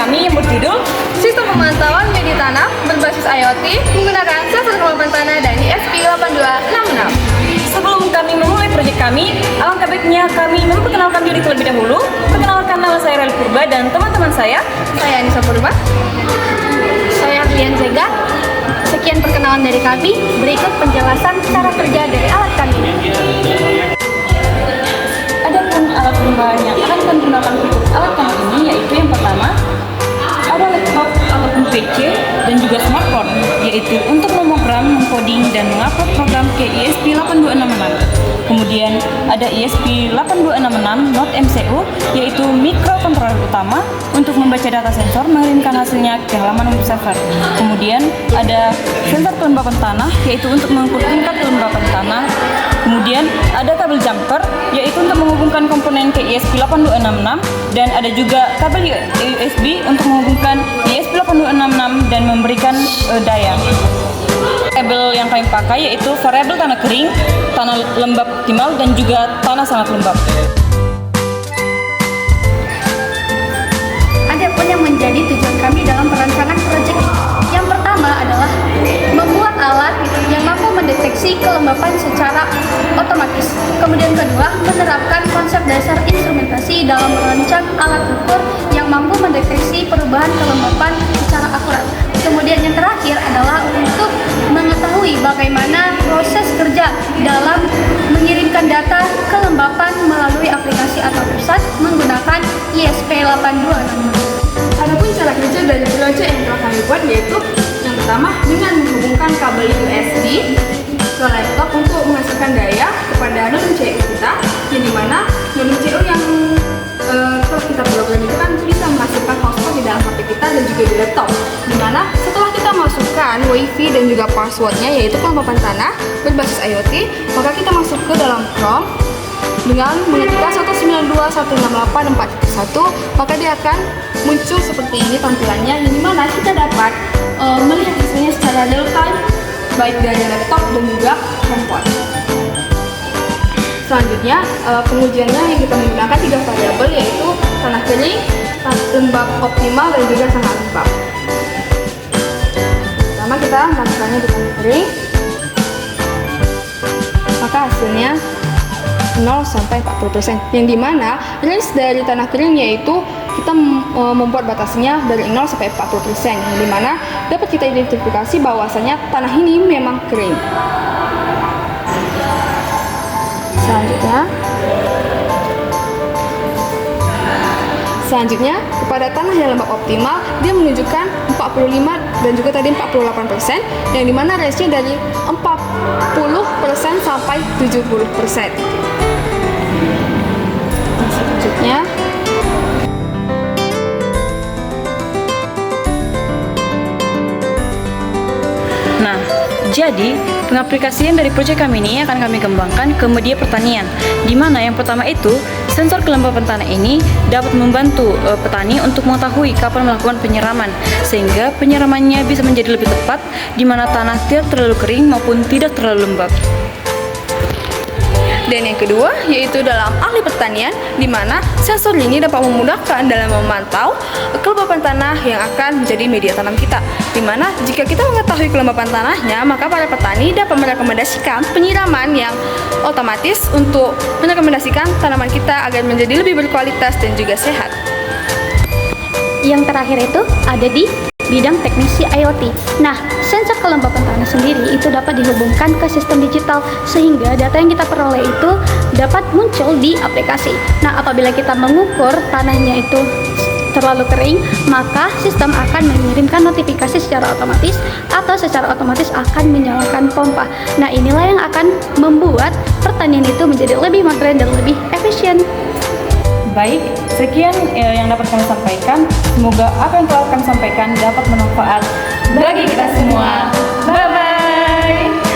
kami yang berjudul Sistem Pemantauan Media Tanah berbasis IoT menggunakan sensor kelembapan tanah dan ESP 8266. Sebelum kami memulai proyek kami, alangkah baiknya kami memperkenalkan diri terlebih dahulu. Perkenalkan, nama saya Rel Purba dan teman-teman saya. Saya Anissa Purba. Saya Arlian Zega. Sekian perkenalan dari kami, berikut penjelasan cara kerja dari alat kami. Adapun alat perubahan yang akan kami gunakan untuk alat kami ini yaitu yang pertama, ada laptop ataupun PC dan juga smartphone, yaitu untuk memogram, mengcoding, dan mengupload program ke ESP8266. Kemudian ada ESP8266 Node MCU, yaitu microcontroller utama untuk membaca data sensor mengirimkan hasilnya ke halaman web server. Kemudian ada sensor kelembapan tanah, yaitu untuk mengukur tingkat kelembapan tanah. Kemudian ada kabel jumper, yaitu untuk menghubungkan komponen ke ESP8266, dan ada juga kabel USB untuk menghubungkan ESP8266 dan memberikan daya. Kabel yang kami pakai yaitu variabel tanah kering, tanah lembab optimal, dan juga tanah sangat lembab. Ada pun yang menjadi tujuan kami dalam perancangan proyek. Yang pertama adalah membuat alat yang mampu mendeteksi kelembapan secara otomatis. Kemudian kedua, menerapkan konsep dasar instrumentasi dalam merancang alat ukur yang mampu mendeteksi perubahan kelembapan secara akurat. Kemudian yang terakhir adalah untuk mengetahui bagaimana proses kerja dalam mengirimkan data kelembapan melalui aplikasi atau pusat menggunakan ESP8266. Adapun cara kerja dari proyek yang telah kami buat yaitu yang pertama dengan menghubungkan kabel USB ke laptop untuk menghasilkan daya kepada node MCU kita, yang dimana node MCU yang telah kita program itu kan bisa menghasilkan hotspot di dalam HP kita dan juga di laptop, dimana setelah kita masukkan WiFi dan juga passwordnya yaitu kelembapan tanah berbasis IoT, maka kita masuk ke dalam Chrome dengan mengetikkan 192.168.4.1, maka dia akan muncul seperti ini tampilannya, yang dimana kita dapat melihat hasilnya secara real time baik dari laptop dan juga handphone. Selanjutnya pengujiannya yang kita menggunakan 3 variabel yaitu tanah kering, lembab optimal, dan juga sangat lembab. Pertama kita masukkannya di tanah kering, maka hasilnya 0 sampai 40%, yang dimana range dari tanah kering yaitu kita membuat batasnya dari 0 sampai 40%, yang dimana dapat kita identifikasi bahwasanya tanah ini memang kering. Selanjutnya kepada tanah yang lembab optimal, dia menunjukkan 45 dan juga tadi 48%, yang dimana range-nya dari 40% sampai 70%. Selanjutnya jadi, pengaplikasian dari proyek kami ini akan kami kembangkan ke media pertanian, di mana yang pertama itu, sensor kelembapan tanah ini dapat membantu petani untuk mengetahui kapan melakukan penyiraman, sehingga penyiramannya bisa menjadi lebih tepat, di mana tanah tidak terlalu kering maupun tidak terlalu lembab. Dan yang kedua yaitu dalam ahli pertanian, di mana sensor ini dapat memudahkan dalam memantau kelembapan tanah yang akan menjadi media tanam kita. Di mana jika kita mengetahui kelembapan tanahnya, maka para petani dapat merekomendasikan penyiraman yang otomatis untuk merekomendasikan tanaman kita agar menjadi lebih berkualitas dan juga sehat. Yang terakhir itu ada di bidang teknisi IoT. Nah, sensor kelembapan tanah sendiri itu dapat dihubungkan ke sistem digital sehingga data yang kita peroleh itu dapat muncul di aplikasi. Nah, apabila kita mengukur tanahnya itu terlalu kering, maka sistem akan mengirimkan notifikasi secara otomatis atau secara otomatis akan menyalakan pompa. Nah, inilah yang akan membuat pertanian itu menjadi lebih modern dan lebih efisien. Baik, sekian yang dapat kami sampaikan. Semoga apa yang telah kami sampaikan dapat bermanfaat bagi kita semua. Bye-bye!